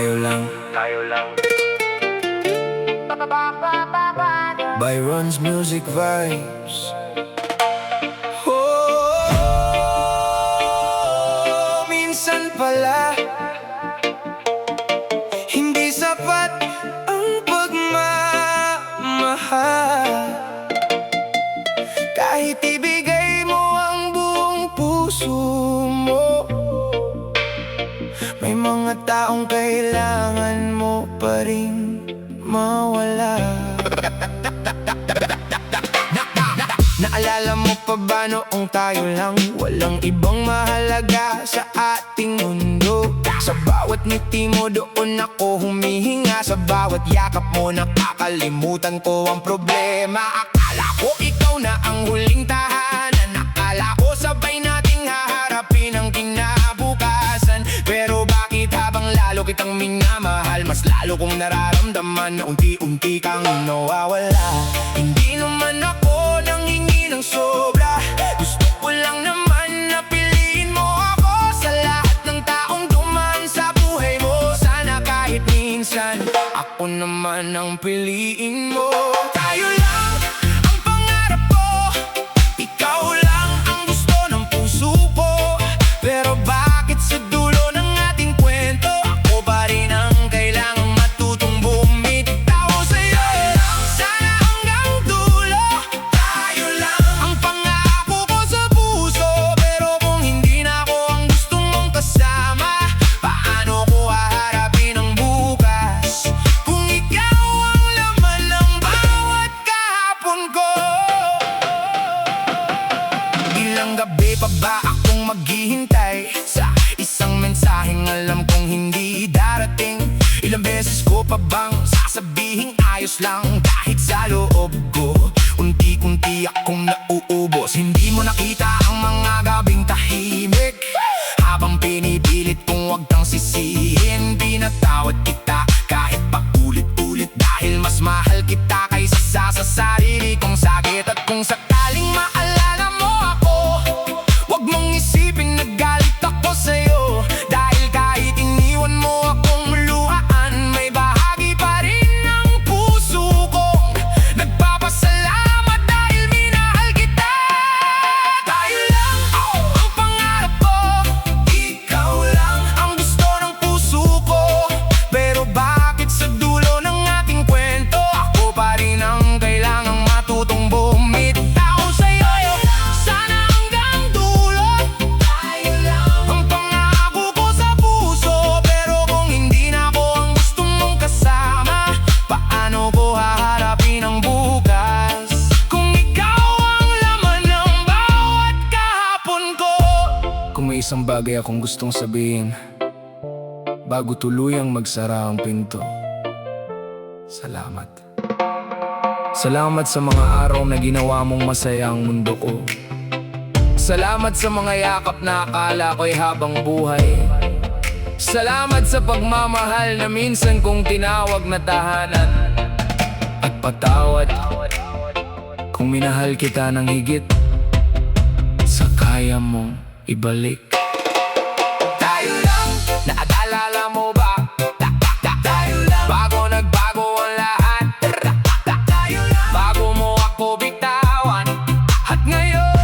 Tayo lang Byron's Music Vibes. Oh, minsan pala hindi sapat ang pagmamahal. Kahit ibigay mo ang buong puso mo, may mga taong kailangan mo pa rin mawala. Naalala mo pa ba noong tayo lang? Walang ibang mahalaga sa ating mundo. Sa bawat ngiti mo doon ako humihinga. Sa bawat yakap mo nakakalimutan ko ang problema. Akala ko ikaw na ang huling tahanan. Akala ko sabay nating haharapin ang kinabukasan. Pero bakit habang lalo kitang minamahal, mas lalo kong nararamdaman na unti-unti kang nawawala. Hindi naman ako nanghingi ng sobra. Gusto ko lang naman na piliin mo ako sa lahat ng taong dumaan sa buhay mo. Sana kahit minsan ako naman ang piliin mo. Tayo lang ang pangarap ko, ikaw lang ang gusto ng puso ko. Pero bakit sa dulo ng ating kwento ako pa rin ang kailangang matutong bumitaw sa'yo? Sana hanggang dulo tayo lang ang pangako ko sa puso. Pero kung hindi na ako ang gusto mong kasama, paano ko haharapin ang bukas kung ikaw ang laman ng bawat kahapon ko? Ilang gabi pa ba akong maghihintay sa isang mensaheng alam kong hindi darating? Ilang beses ko pa bang sasabihing ayos lang kahit sa loob ko unti-unti akong nauubos? Hindi mo nakita ang mga gabing tahimik habang pinipilit kong wag kang sisihin. Pinatawad kita kahit pa ulit-ulit dahil mas mahal kita kaysa sa sarili kong sakit. At kung sakaling maalala mo ako, wag mong isipin na galit ako sa'yo. Dahil kahit iniwan mo akong luhaan, may bahagi pa rin ng puso kong nagpapasalamat dahil minahal kita. Tayo lang ang pangarap ko, ikaw lang ang gusto ng puso ko. Pero bakit sa dulo ng ating kwento ako pa rin ang kailangang matutong bumitaw sa'yo? Sana hanggang dulo tayo lang ang pangako ko sa puso. Pero kung hindi na ako ang gusto mong kasama, paano ko haharapin ang bukas kung ikaw ang laman ng bawat kahapon ko? Kung may isang bagay akong gustong sabihin bago tuluyang magsara ang pinto, salamat. Salamat sa mga araw na ginawa mong masaya ang mundo ko. Salamat sa mga yakap na akala ko'y habang buhay. Salamat sa pagmamahal na minsan kong tinawag na tahanan. At patawad kung minahal kita ng higit sa kaya mong ibalik. Tayo lang, naalala mo ba? Tayo lang, bago nagbago ang lahat. Tayo lang, bago mo ako bitawan. At ngayon,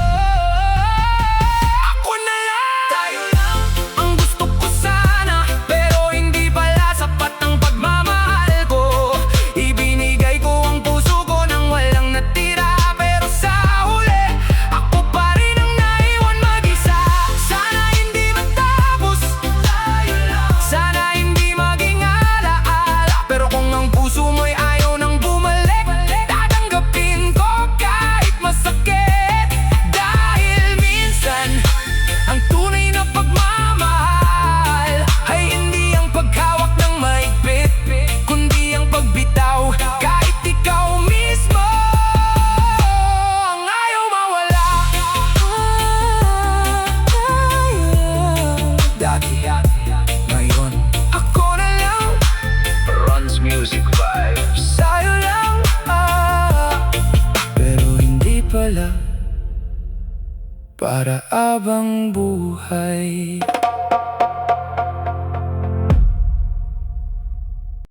ako na lang. Tayo lang ang gusto ko sana, pero hindi pala sapat ang pagmamahal ko. Ibinigay ko ang puso ko nang walang natira. Pero sa huli, ako pa rin ang naiwan mag-isa. Sana hindi matapos, tayo lang. Sana hindi maging alaala. Pero kung ang puso mo'y ayaw nang bumalik, tatanggapin ko kahit masakit. Dahil minsan, ang tunay na pagmamahal ay hindi ang paghawak ng mahigpit, kundi ang pagbitaw kahit ikaw mismo ang ayaw mawala. Dati, ngayon, ako na lang. Runs Music Vibes. Sa'yo lang, pero hindi pala para abang buhay.